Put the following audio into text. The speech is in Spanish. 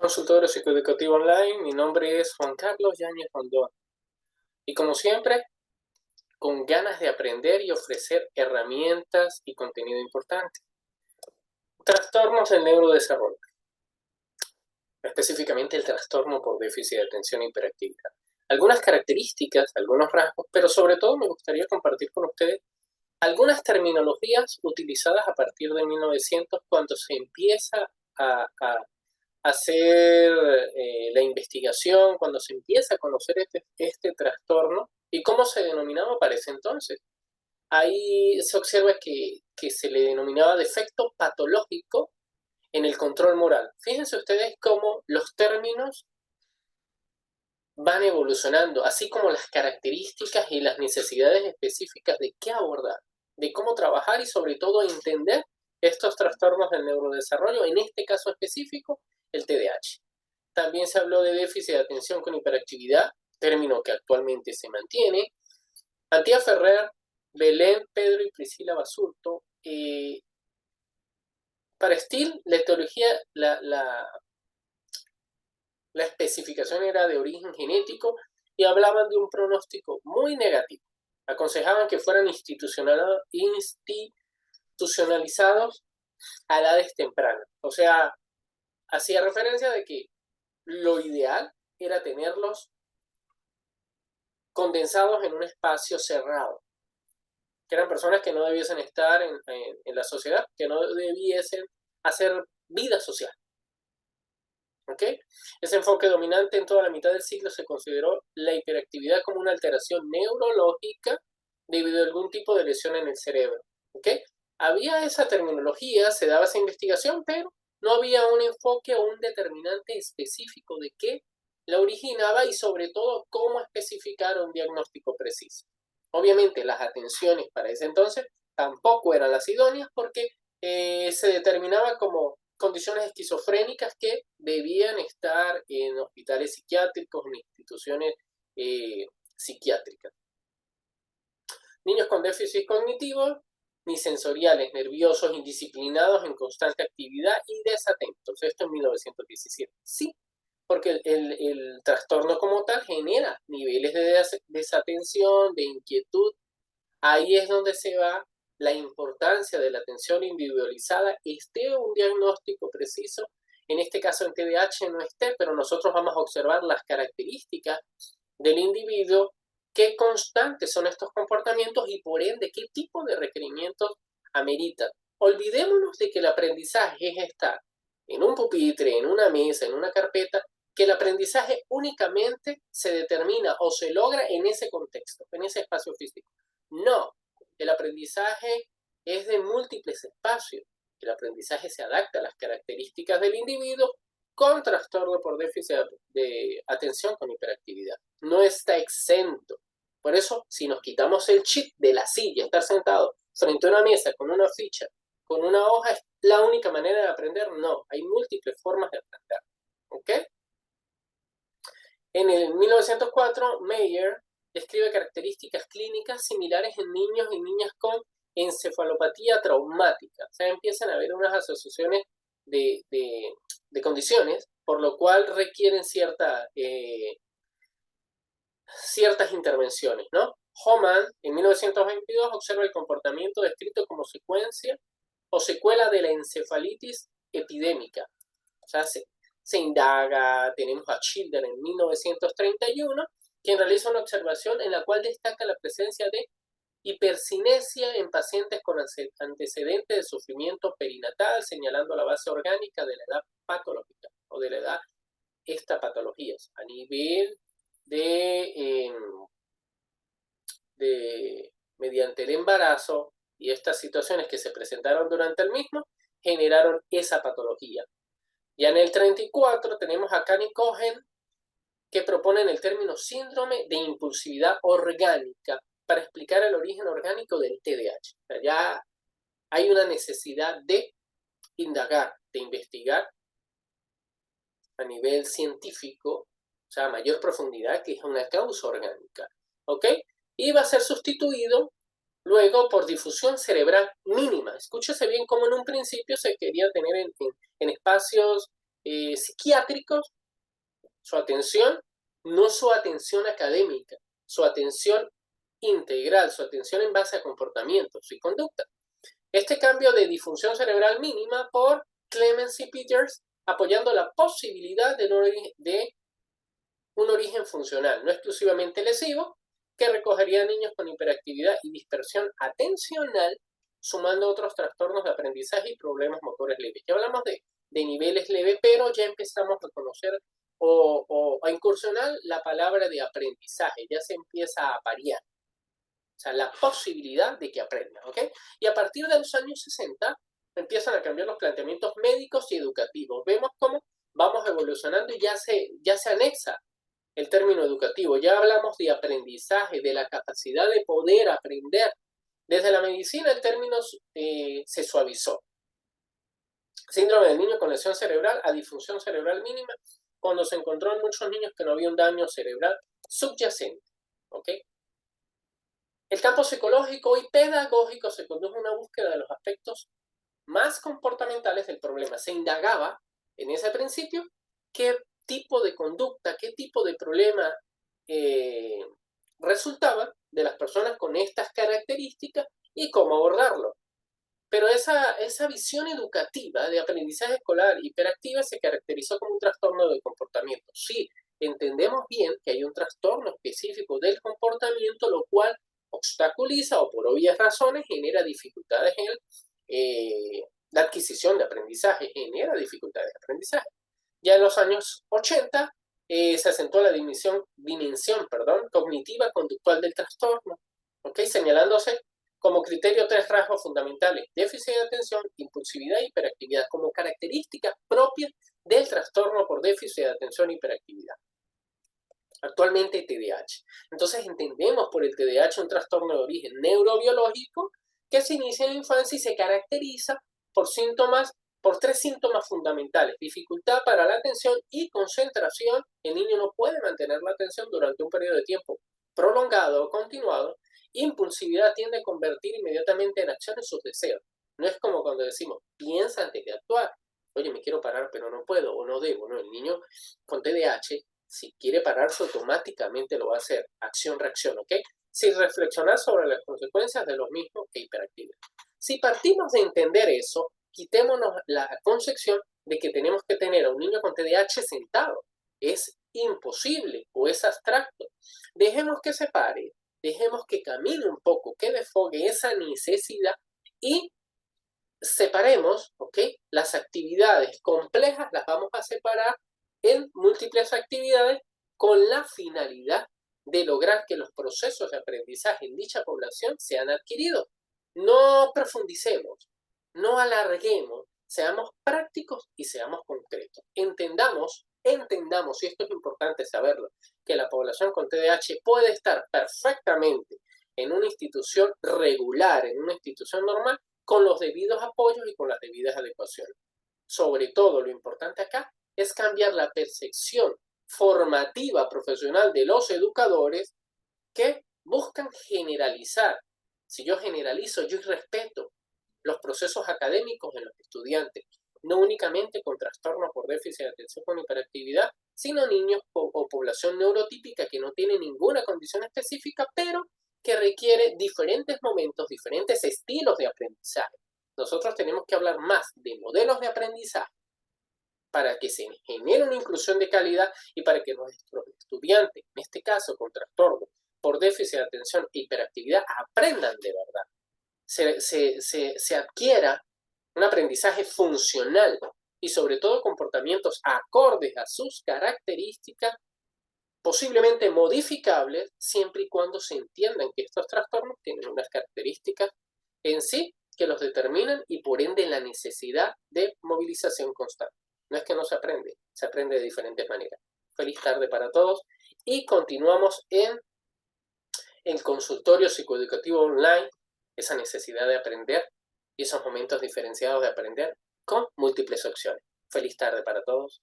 Consultorio psicoeducativo online, mi nombre es Juan Carlos Yáñez Rondón y como siempre, con ganas de aprender y ofrecer herramientas y contenido importante. Trastornos del neurodesarrollo, específicamente el trastorno por déficit de atención e hiperactividad. Algunas características, algunos rasgos, pero sobre todo me gustaría compartir con ustedes algunas terminologías utilizadas a partir de 1900 cuando se empieza a hacer la investigación, cuando se empieza a conocer este trastorno y cómo se denominaba para ese entonces. Ahí se observa que se le denominaba defecto patológico en el control moral. Fíjense ustedes cómo los términos van evolucionando, así como las características y las necesidades específicas de qué abordar, de cómo trabajar y sobre todo entender estos trastornos del neurodesarrollo, en este caso específico, el TDAH. También se habló de déficit de atención con hiperactividad, término que actualmente se mantiene. Antía Ferrer, Belén, Pedro y Priscila Basurto. Para Steele, la etiología, la especificación era de origen genético y hablaban de un pronóstico muy negativo. Aconsejaban que fueran institucionalizados a edades tempranas. O sea, hacía referencia de que lo ideal era tenerlos condensados en un espacio cerrado, que eran personas que no debiesen estar en la sociedad, que no debiesen hacer vida social. ¿Okay? Ese enfoque dominante en toda la mitad del siglo se consideró la hiperactividad como una alteración neurológica debido a algún tipo de lesión en el cerebro. ¿Okay? Había esa terminología, se daba esa investigación, pero no había un enfoque o un determinante específico de qué la originaba y sobre todo cómo especificar un diagnóstico preciso. Obviamente las atenciones para ese entonces tampoco eran las idóneas porque se determinaba como condiciones esquizofrénicas que debían estar en hospitales psiquiátricos, en instituciones psiquiátricas. Niños con déficit cognitivo, ni sensoriales, nerviosos, indisciplinados, en constante actividad y desatentos. Esto en 1917. Sí, porque el trastorno como tal genera niveles de desatención, de inquietud. Ahí es donde se va la importancia de la atención individualizada, esté un diagnóstico preciso, en este caso en TDAH no esté, pero nosotros vamos a observar las características del individuo, qué constantes son estos comportamientos y por ende qué tipo de requerimientos ameritan. Olvidémonos de que el aprendizaje es estar en un pupitre, en una mesa, en una carpeta, que el aprendizaje únicamente se determina o se logra en ese contexto, en ese espacio físico. No, el aprendizaje es de múltiples espacios. El aprendizaje se adapta a las características del individuo con trastorno por déficit de atención con hiperactividad. No está exento. Por eso, si nos quitamos el chip de la silla, estar sentado frente a una mesa con una ficha, con una hoja, es la única manera de aprender. No, hay múltiples formas de aprender. ¿Ok? En el 1904, Meyer describe características clínicas similares en niños y niñas con encefalopatía traumática. O sea, empiezan a haber unas asociaciones de condiciones, por lo cual requieren ciertas intervenciones, ¿no? Homan, en 1922, observa el comportamiento descrito como secuencia o secuela de la encefalitis epidémica. O sea, se indaga, tenemos a Children en 1931, quien realiza una observación en la cual destaca la presencia de hipercinesia en pacientes con antecedentes de sufrimiento perinatal, señalando la base orgánica de la edad patológica o de la edad esta patologías a nivel de mediante el embarazo y estas situaciones que se presentaron durante el mismo generaron esa patología. Ya en el 34 tenemos a Kahn y Cohen que proponen el término síndrome de impulsividad orgánica para explicar el origen orgánico del TDAH. O sea, ya hay una necesidad de indagar, de investigar a nivel científico, o sea, a mayor profundidad, que es una causa orgánica. ¿Ok? Y va a ser sustituido luego por difusión cerebral mínima. Escúchese bien cómo en un principio se quería tener en espacios psiquiátricos, su atención, no su atención académica, su atención integral, su atención en base a comportamientos y conducta. Este cambio de disfunción cerebral mínima por Clemens y Peters, apoyando la posibilidad de un origen funcional, no exclusivamente lesivo, que recogería a niños con hiperactividad y dispersión atencional, sumando otros trastornos de aprendizaje y problemas motores leves. Ya hablamos de niveles leves, pero ya empezamos a conocer o a incursionar la palabra de aprendizaje, ya se empieza a variar. O sea, la posibilidad de que aprendan, ¿ok? Y a partir de los años 60 empiezan a cambiar los planteamientos médicos y educativos. Vemos cómo vamos evolucionando y ya se anexa el término educativo. Ya hablamos de aprendizaje, de la capacidad de poder aprender. Desde la medicina el término se suavizó. Síndrome del niño con lesión cerebral a disfunción cerebral mínima, cuando se encontró en muchos niños que no había un daño cerebral subyacente. ¿Ok? El campo psicológico y pedagógico se condujo a una búsqueda de los aspectos más comportamentales del problema. Se indagaba en ese principio qué tipo de conducta, qué tipo de problema resultaba de las personas con estas características y cómo abordarlo. Pero esa visión educativa de aprendizaje escolar hiperactiva se caracterizó como un trastorno del comportamiento. Sí, entendemos bien que hay un trastorno específico del comportamiento, lo cual obstaculiza o por obvias razones genera dificultades en la adquisición de aprendizaje, genera dificultades de aprendizaje. Ya en los años 80 se asentó la dimensión cognitiva conductual del trastorno, ¿okay? Señalándose como criterio 3 rasgos fundamentales: déficit de atención, impulsividad e hiperactividad, como características propias del trastorno por déficit de atención e hiperactividad. Actualmente TDAH. Entonces entendemos por el TDAH un trastorno de origen neurobiológico que se inicia en la infancia y se caracteriza por tres síntomas fundamentales: dificultad para la atención y concentración. El niño no puede mantener la atención durante un periodo de tiempo prolongado o continuado. Impulsividad tiende a convertir inmediatamente en acciones sus deseos. No es como cuando decimos, piensa antes de actuar. Oye, me quiero parar, pero no puedo o no debo, ¿no? El niño con TDAH, si quiere pararse, automáticamente lo va a hacer. Acción-reacción, ¿ok? Sin reflexionar sobre las consecuencias de los mismos e hiperactividad. Si partimos de entender eso, quitémonos la concepción de que tenemos que tener a un niño con TDAH sentado. Es imposible o es abstracto. Dejemos que se pare, dejemos que camine un poco, que desfogue esa necesidad y separemos, ¿ok? Las actividades complejas las vamos a separar en múltiples actividades con la finalidad de lograr que los procesos de aprendizaje en dicha población sean adquiridos. No profundicemos, no alarguemos, seamos prácticos y seamos concretos. Entendamos, y esto es importante saberlo, que la población con TDAH puede estar perfectamente en una institución regular, en una institución normal, con los debidos apoyos y con las debidas adecuaciones. Sobre todo, lo importante acá es cambiar la percepción formativa profesional de los educadores que buscan generalizar. Si yo generalizo, yo respeto los procesos académicos en los estudiantes, no únicamente con trastornos por déficit de atención con hiperactividad, sino niños o población neurotípica que no tiene ninguna condición específica, pero que requiere diferentes momentos, diferentes estilos de aprendizaje. Nosotros tenemos que hablar más de modelos de aprendizaje para que se genere una inclusión de calidad y para que nuestros estudiantes, en este caso con trastorno por déficit de atención e hiperactividad, aprendan de verdad. Se adquiera un aprendizaje funcional y sobre todo comportamientos acordes a sus características, posiblemente modificables, siempre y cuando se entiendan que estos trastornos tienen unas características en sí que los determinan y por ende la necesidad de movilización constante. No es que no se aprende de diferentes maneras. Feliz tarde para todos y continuamos en el consultorio psicoeducativo online, esa necesidad de aprender y esos momentos diferenciados de aprender con múltiples opciones. Feliz tarde para todos.